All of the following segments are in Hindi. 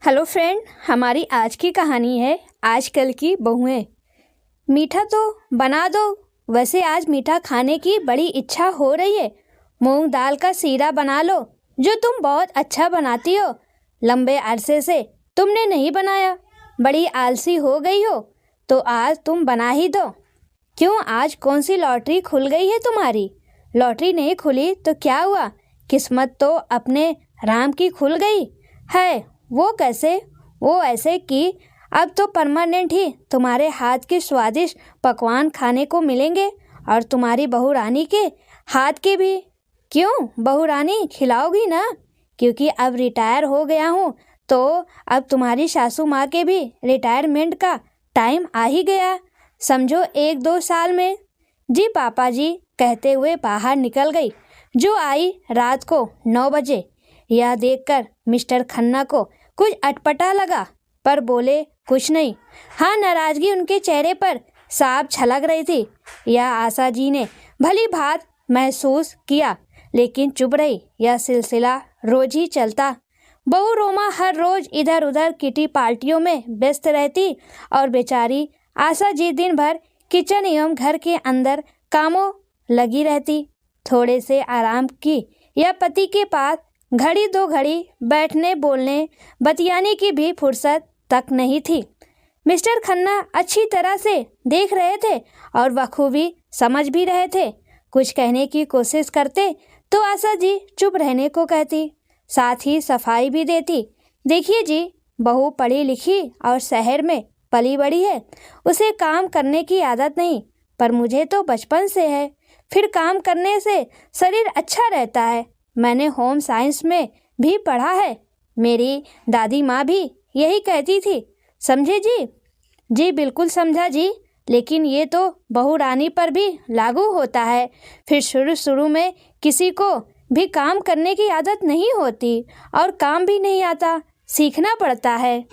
हेलो फ्रेंड, हमारी आज की कहानी है आजकल की बहुएं। मीठा तो बना दो। वैसे आज मीठा खाने की बड़ी इच्छा हो रही है। मूंग दाल का सीरा बना लो, जो तुम बहुत अच्छा बनाती हो। लंबे अरसे से तुमने नहीं बनाया, बड़ी आलसी हो गई हो, तो आज तुम बना ही दो। क्यों, आज कौन सी लॉटरी खुल गई है तुम्हारी? लॉटरी नहीं खुली तो क्या हुआ, किस्मत तो अपने राम की खुल गई है। वो कैसे? वो ऐसे कि अब तो परमानेंट ही तुम्हारे हाथ के स्वादिष्ट पकवान खाने को मिलेंगे, और तुम्हारी बहू रानी के हाथ के भी। क्यों, बहू रानी खिलाओगी ना? क्योंकि अब रिटायर हो गया हूँ, तो अब तुम्हारी सासू माँ के भी रिटायरमेंट का टाइम आ ही गया, समझो 1-2 साल में। जी पापा जी, कहते हुए बाहर निकल गई, जो आई रात को 9 बजे। यह देखकर मिस्टर खन्ना को कुछ अटपटा लगा, पर बोले कुछ नहीं। हाँ, नाराजगी उनके चेहरे पर साफ झलक रही थी। यह आशा जी ने भली भांति महसूस किया, लेकिन चुप रही। यह सिलसिला रोज ही चलता। बहू रोमा हर रोज इधर उधर किटी पार्टियों में व्यस्त रहती, और बेचारी आशा जी दिन भर किचन एवं घर के अंदर कामों लगी रहती। थोड़े से आराम की यह पति के पास घड़ी 2 घड़ी बैठने, बोलने, बतियाने की भी फुर्सत तक नहीं थी। मिस्टर खन्ना अच्छी तरह से देख रहे थे और बखूबी समझ भी रहे थे। कुछ कहने की कोशिश करते तो आशा जी चुप रहने को कहती, साथ ही सफाई भी देती। देखिए जी, बहू पढ़ी लिखी और शहर में पली बड़ी है, उसे काम करने की आदत नहीं, पर मुझे तो बचपन से है। फिर काम करने से शरीर अच्छा रहता है। मैंने होम साइंस में भी पढ़ा है। मेरी दादी माँ भी यही कहती थी, समझे जी? जी बिल्कुल समझा जी, लेकिन ये तो बहू रानी पर भी लागू होता है। फिर शुरू में किसी को भी काम करने की आदत नहीं होती, और काम भी नहीं आता, सीखना पड़ता है।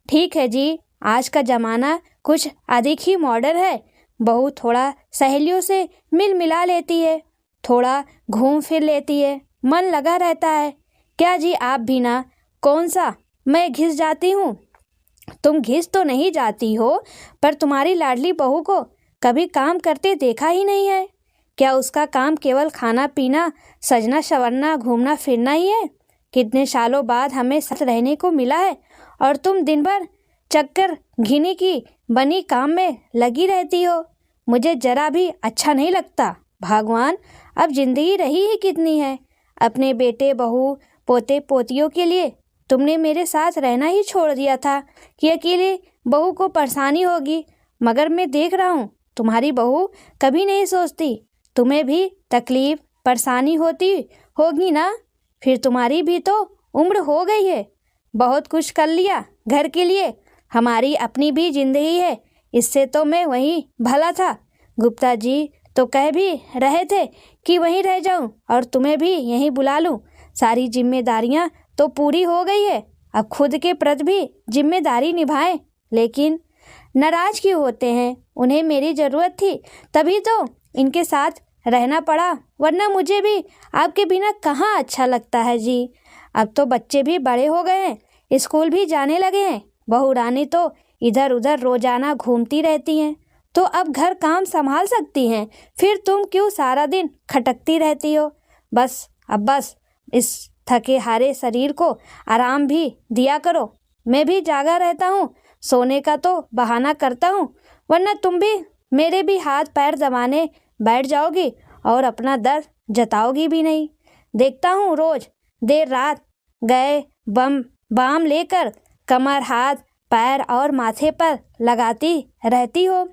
ठीक है जी, आज का ज़माना कुछ अधिक ही मॉडर्न है। बहू थोड़ा सहेलियों से मिल मिला लेती है, थोड़ा घूम फिर लेती है, मन लगा रहता है। क्या जी, आप भी ना? कौन सा मैं घिस जाती हूँ? तुम घिस तो नहीं जाती हो, पर तुम्हारी लाडली बहू को कभी काम करते देखा ही नहीं है। क्या उसका काम केवल खाना पीना, सजना संवरना, घूमना फिरना ही है? कितने सालों बाद हमें साथ रहने को मिला है, और तुम दिन भर चक्कर घिनी की बनी काम में लगी रहती हो। मुझे जरा भी अच्छा नहीं लगता। भगवान, अब जिंदगी रही ही कितनी है। अपने बेटे बहू पोते पोतियों के लिए तुमने मेरे साथ रहना ही छोड़ दिया था कि अकेले बहू को परेशानी होगी, मगर मैं देख रहा हूँ तुम्हारी बहू कभी नहीं सोचती तुम्हें भी तकलीफ परेशानी होती होगी ना। फिर तुम्हारी भी तो उम्र हो गई है, बहुत कुछ कर लिया घर के लिए। हमारी अपनी भी जिंदगी है, इससे तो मैं वहीं भला था। गुप्ता जी तो कह भी रहे थे कि वहीं रह जाऊं और तुम्हें भी यहीं बुला लूं। सारी जिम्मेदारियां तो पूरी हो गई है, अब खुद के प्रति भी जिम्मेदारी निभाएं। लेकिन नाराज क्यों होते हैं? उन्हें मेरी ज़रूरत थी, तभी तो इनके साथ रहना पड़ा, वरना मुझे भी आपके बिना कहाँ अच्छा लगता है जी। अब तो बच्चे भी बड़े हो गए हैं, स्कूल भी जाने लगे हैं। बहू रानी तो इधर उधर रोजाना घूमती रहती हैं, तो अब घर काम संभाल सकती हैं। फिर तुम क्यों सारा दिन खटकती रहती हो? बस इस थके हारे शरीर को आराम भी दिया करो। मैं भी जागा रहता हूँ, सोने का तो बहाना करता हूँ, वरना तुम भी मेरे भी हाथ पैर दबाने बैठ जाओगी और अपना दर्द जताओगी भी नहीं। देखता हूँ रोज देर रात गए बाम लेकर कमर, हाथ पैर और माथे पर लगाती रहती हो।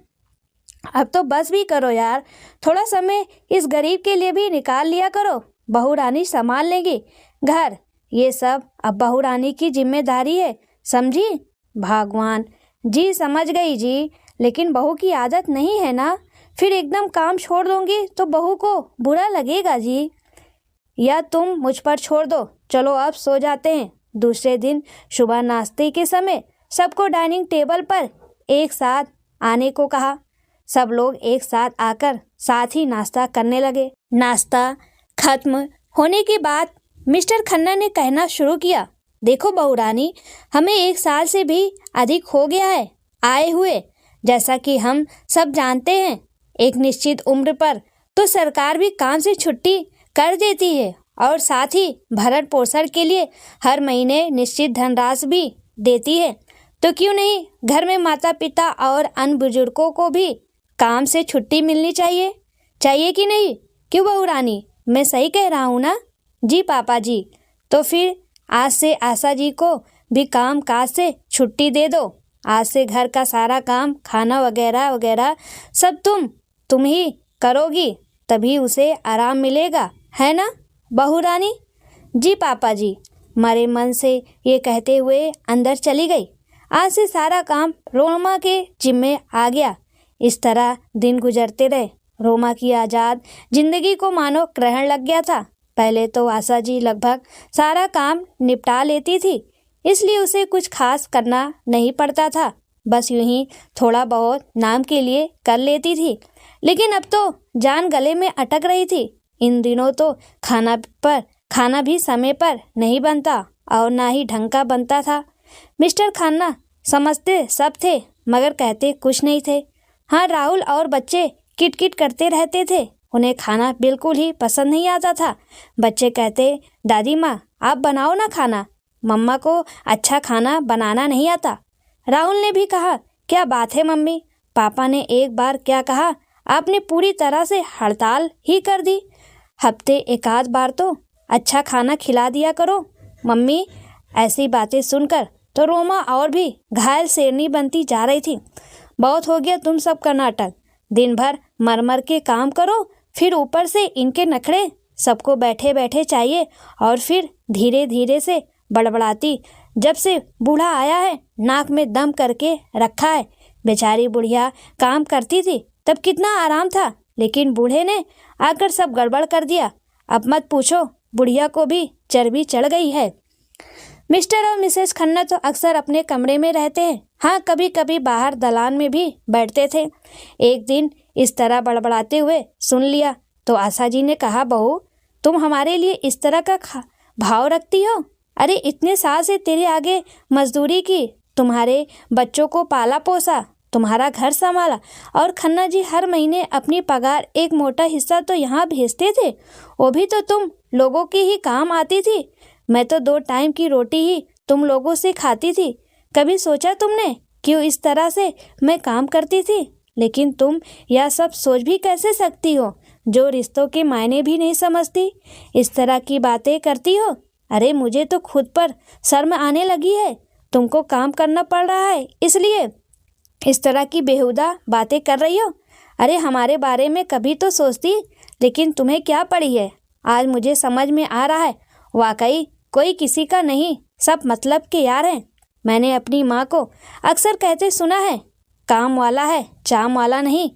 अब तो बस भी करो यार, थोड़ा समय इस गरीब के लिए भी निकाल लिया करो। बहू रानी संभाल लेगी घर, ये सब अब बहू रानी की जिम्मेदारी है, समझी? भगवान जी, समझ गई जी, लेकिन बहू की आदत नहीं है ना। फिर एकदम काम छोड़ दूंगी तो बहू को बुरा लगेगा जी। या तुम मुझ पर छोड़ दो, चलो अब सो जाते हैं। दूसरे दिन सुबह नाश्ते के समय सबको डाइनिंग टेबल पर एक साथ आने को कहा। सब लोग एक साथ आकर साथ ही नाश्ता करने लगे। नाश्ता खत्म होने के बाद मिस्टर खन्ना ने कहना शुरू किया, देखो बहू रानी, हमें 1 साल से भी अधिक हो गया है आए हुए। जैसा कि हम सब जानते हैं, एक निश्चित उम्र पर तो सरकार भी काम से छुट्टी कर देती है और साथ ही भरण पोषण के लिए हर महीने निश्चित धनराशि भी देती है। तो क्यों नहीं घर में माता पिता और अन्य बुजुर्गों को भी काम से छुट्टी मिलनी चाहिए, चाहिए कि नहीं? क्यों बहू रानी, मैं सही कह रहा हूँ ना? जी पापा जी। तो फिर आज से आशा जी को भी काम काज से छुट्टी दे दो। आज से घर का सारा काम, खाना वगैरह वगैरह सब तुम ही करोगी, तभी उसे आराम मिलेगा, है ना बहू रानी? जी पापा जी। मरे मन से ये कहते हुए अंदर चली गई। आज से सारा काम रोमा के जिम्मे आ गया। इस तरह दिन गुजरते रहे। रोमा की आज़ाद जिंदगी को मानो ग्रहण लग गया था। पहले तो आशा जी लगभग सारा काम निपटा लेती थी, इसलिए उसे कुछ खास करना नहीं पड़ता था। बस यूं ही थोड़ा बहुत नाम के लिए कर लेती थी। लेकिन अब तो जान गले में अटक रही थी। इन दिनों तो खाना भी समय पर नहीं बनता और ना ही ढंग का बनता था। मिस्टर खन्ना समझते सब थे मगर कहते कुछ नहीं थे। हाँ, राहुल और बच्चे किटकिट करते रहते थे। उन्हें खाना बिल्कुल ही पसंद नहीं आता था। बच्चे कहते, दादी माँ आप बनाओ ना खाना, मम्मा को अच्छा खाना बनाना नहीं आता। राहुल ने भी कहा, क्या बात है मम्मी, पापा ने एक बार क्या कहा, आपने पूरी तरह से हड़ताल ही कर दी। हफ्ते 1 आध बार तो अच्छा खाना खिला दिया करो मम्मी। ऐसी बातें सुनकर तो रोमा और भी घायल शेरनी बनती जा रही थी। बहुत हो गया तुम सब का नाटक। दिन भर मर मर के काम करो, फिर ऊपर से इनके नखरे। सबको बैठे बैठे चाहिए और फिर धीरे धीरे से बड़बड़ाती। जब से बूढ़ा आया है नाक में दम करके रखा है। बेचारी बुढ़िया काम करती थी तब कितना आराम था, लेकिन बूढ़े ने आकर सब गड़बड़ कर दिया। अब मत पूछो, बुढ़िया को भी चर्बी चढ़ गई है। मिस्टर और मिसेस खन्ना तो अक्सर अपने कमरे में रहते हैं। हाँ, कभी कभी बाहर दलान में भी बैठते थे। एक दिन इस तरह बड़बड़ाते हुए सुन लिया तो आशा जी ने कहा, बहू तुम हमारे लिए इस तरह का भाव रखती हो? अरे इतने साल से तेरे आगे मजदूरी की, तुम्हारे बच्चों को पाला पोसा, तुम्हारा घर संभाला और खन्ना जी हर महीने अपनी पगार एक मोटा हिस्सा तो यहाँ भेजते थे। वो भी तो तुम लोगों की ही काम आती थी। मैं तो 2 टाइम की रोटी ही तुम लोगों से खाती थी। कभी सोचा तुमने क्यों इस तरह से मैं काम करती थी? लेकिन तुम यह सब सोच भी कैसे सकती हो जो रिश्तों के मायने भी नहीं समझती, इस तरह की बातें करती हो? अरे मुझे तो खुद पर शर्म आने लगी है। तुमको काम करना पड़ रहा है इसलिए इस तरह की बेहुदा बातें कर रही हो। अरे हमारे बारे में कभी तो सोचती। लेकिन तुम्हें क्या पड़ी है? आज मुझे समझ में आ रहा है, वाकई कोई किसी का नहीं, सब मतलब के यार हैं। मैंने अपनी माँ को अक्सर कहते सुना है, काम वाला है चाम वाला नहीं।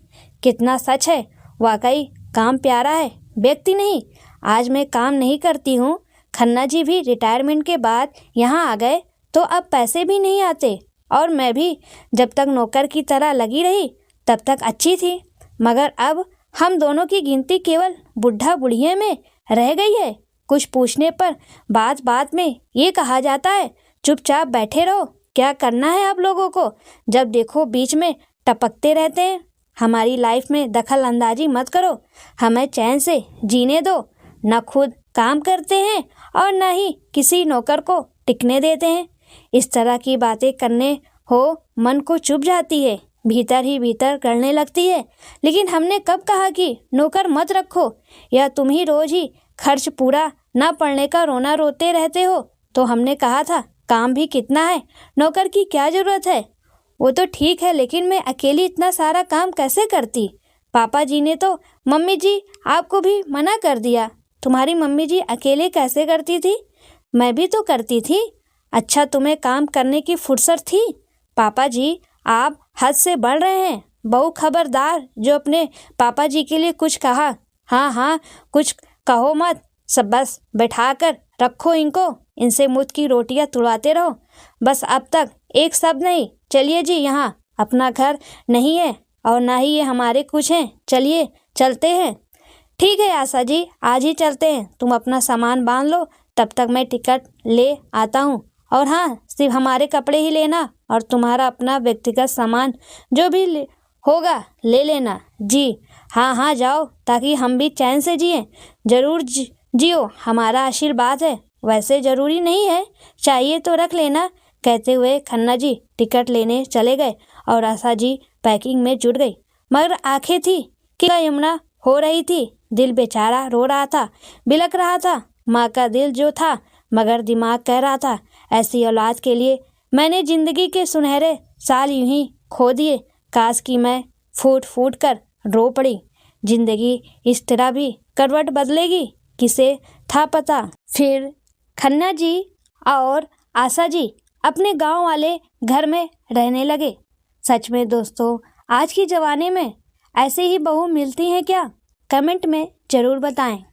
कितना सच है, वाकई काम प्यारा है, व्यक्ति नहीं। आज मैं काम नहीं करती हूँ, खन्ना जी भी रिटायरमेंट के बाद यहाँ आ गए तो अब पैसे भी नहीं आते। और मैं भी जब तक नौकर की तरह लगी रही तब तक अच्छी थी, मगर अब हम दोनों की गिनती केवल बुढ़ा बुढ़िया में रह गई है। कुछ पूछने पर बात बात में ये कहा जाता है, चुपचाप बैठे रहो, क्या करना है आप लोगों को? जब देखो बीच में टपकते रहते हैं। हमारी लाइफ में दखल अंदाजी मत करो, हमें चैन से जीने दो। न खुद काम करते हैं और न ही किसी नौकर को टिकने देते हैं। इस तरह की बातें करने हो मन को चुभ जाती है, भीतर ही भीतर करने लगती है। लेकिन हमने कब कहा कि नौकर मत रखो, या तुम ही रोज ही खर्च पूरा ना पड़ने का रोना रोते रहते हो? तो हमने कहा था काम भी कितना है, नौकर की क्या जरूरत है? वो तो ठीक है, लेकिन मैं अकेली इतना सारा काम कैसे करती? पापा जी ने तो मम्मी जी आपको भी मना कर दिया। तुम्हारी मम्मी जी अकेले कैसे करती थी? मैं भी तो करती थी। अच्छा, तुम्हें काम करने की फुर्सत थी? पापा जी आप हद से बढ़ रहे हैं। बहू खबरदार, जो अपने पापा जी के लिए कुछ कहा, हाँ हाँ कुछ कहो मत, सब बस बैठा कर रखो इनको, इनसे मुफ्त की रोटियां तुड़वाते रहो बस। अब तक एक शब्द नहीं। चलिए जी, यहाँ अपना घर नहीं है और ना ही ये हमारे कुछ हैं। चलिए चलते हैं। ठीक है आशा जी, आज ही चलते हैं। तुम अपना सामान बांध लो, तब तक मैं टिकट ले आता हूँ और हाँ, सिर्फ हमारे कपड़े ही लेना और तुम्हारा अपना व्यक्तिगत सामान जो भी होगा ले लेना। जी हाँ हाँ, जाओ, ताकि हम भी चैन से जिए। जरूर जियो, हमारा आशीर्वाद है। वैसे ज़रूरी नहीं है, चाहिए तो रख लेना। कहते हुए खन्ना जी टिकट लेने चले गए और आशा जी पैकिंग में जुट गई। मगर आंखें थी कि यमुना हो रही थी, दिल बेचारा रो रहा था, बिलख रहा था। माँ का दिल जो था, मगर दिमाग कह रहा था, ऐसी औलाद के लिए मैंने ज़िंदगी के सुनहरे साल यूं ही खो दिए। काश कि मैं फूट फूट कर रो पड़ी। जिंदगी इस तरह भी करवट बदलेगी, किसे था पता। फिर खन्ना जी और आशा जी अपने गांव वाले घर में रहने लगे। सच में दोस्तों, आज के ज़माने में ऐसे ही बहू मिलती हैं क्या? कमेंट में ज़रूर बताएं।